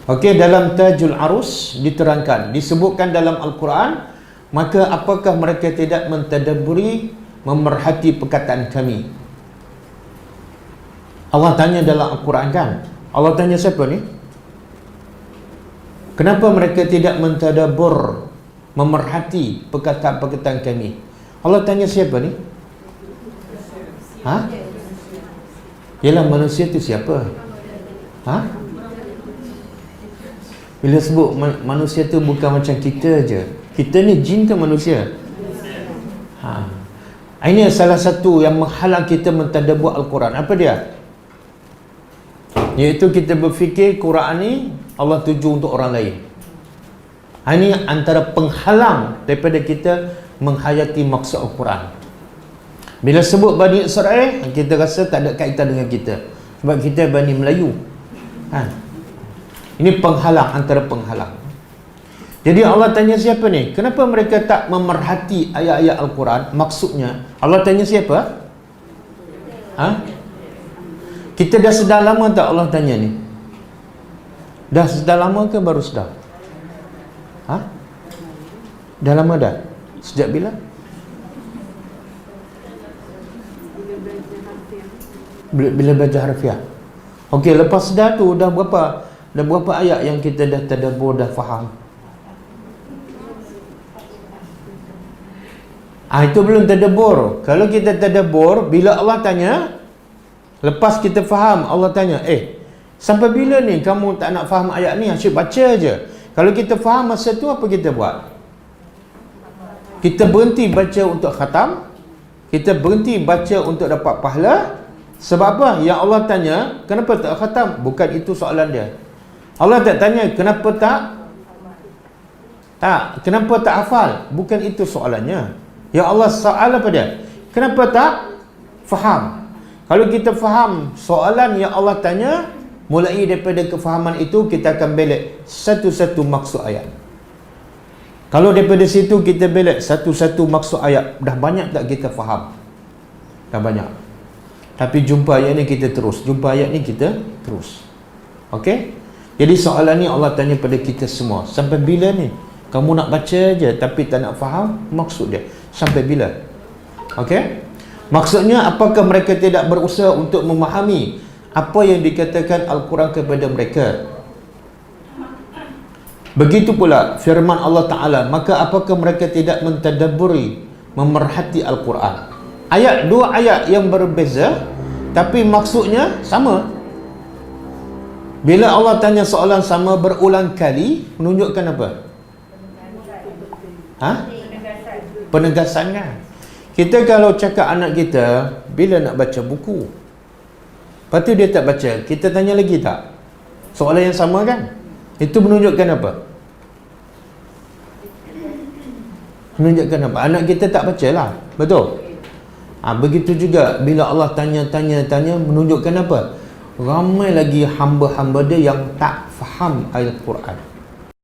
Okey, dalam Tajul Arus diterangkan, disebutkan dalam Al-Quran, maka apakah mereka tidak mentadabburi, memerhati perkataan kami? Allah tanya dalam Al-Quran kan? Allah tanya siapa ni? Kenapa mereka tidak mentadabbur, memerhati perkataan-perkataan kami? Allah tanya siapa ni? Ha? Yalah, manusia tu siapa? Ha? Bila sebut manusia tu bukan macam kita je. Kita ni jin ke manusia? Ha. Ini salah satu yang menghalang kita mentadabbur Al-Quran. Apa dia? Iaitu kita berfikir Quran ni Allah tuju untuk orang lain. Ini antara penghalang daripada kita menghayati maksud Al-Quran. Bila sebut Bani Israel, kita rasa tak ada kaitan dengan kita, sebab kita Bani Melayu. Ini penghalang, antara penghalang. Jadi Allah tanya siapa ni? Kenapa mereka tak memerhati ayat-ayat Al-Quran? Maksudnya Allah tanya siapa? Kita dah sedar lama tak Allah tanya ni? Dah sedar lama ke baru sedar? Dah lama dah? Sejak bila? Bila belajar harfiah. Okey, lepas sedar tu dah berapa ayat yang kita dah tadabbur, dah faham? Itu belum tadabbur. Kalau kita tadabbur, bila Allah tanya, lepas kita faham, Allah tanya, sampai bila ni kamu tak nak faham ayat ni? Asyik baca je. Kalau kita faham masa tu, apa kita buat? Kita berhenti baca untuk khatam, kita berhenti baca untuk dapat pahala. Sebab apa? Yang Allah tanya, kenapa tak khatam? Bukan itu soalan dia. Allah tak tanya, kenapa kenapa tak hafal? Bukan itu soalannya. Ya Allah soal apa dia? Kenapa tak faham? Kalau kita faham soalan yang Allah tanya, mulai daripada kefahaman itu kita akan belek satu-satu maksud ayat. Kalau daripada situ kita belek satu-satu maksud ayat, dah banyak tak kita faham? Dah banyak. Tapi jumpa ayat ni kita terus, jumpa ayat ni kita terus. Okey? Jadi soalan ni Allah tanya pada kita semua, sampai bila ni kamu nak baca je tapi tak nak faham maksud dia? Sampai bila? Okey? Maksudnya, apakah mereka tidak berusaha untuk memahami apa yang dikatakan Al-Quran kepada mereka? Begitu pula firman Allah Ta'ala, maka apakah mereka tidak mentadabburi, memerhati Al-Quran? Dua ayat yang berbeza, tapi maksudnya sama. Bila Allah tanya soalan sama berulang kali, menunjukkan apa? Penegasan kan? Kita kalau cakap anak kita, bila nak baca buku, lepas tu dia tak baca, kita tanya lagi tak? Soalan yang sama kan? Itu menunjukkan apa? Menunjukkan apa? Anak kita tak baca lah. Betul? Begitu juga bila Allah tanya, menunjukkan apa? Ramai lagi hamba-hamba dia yang tak faham ayat Quran.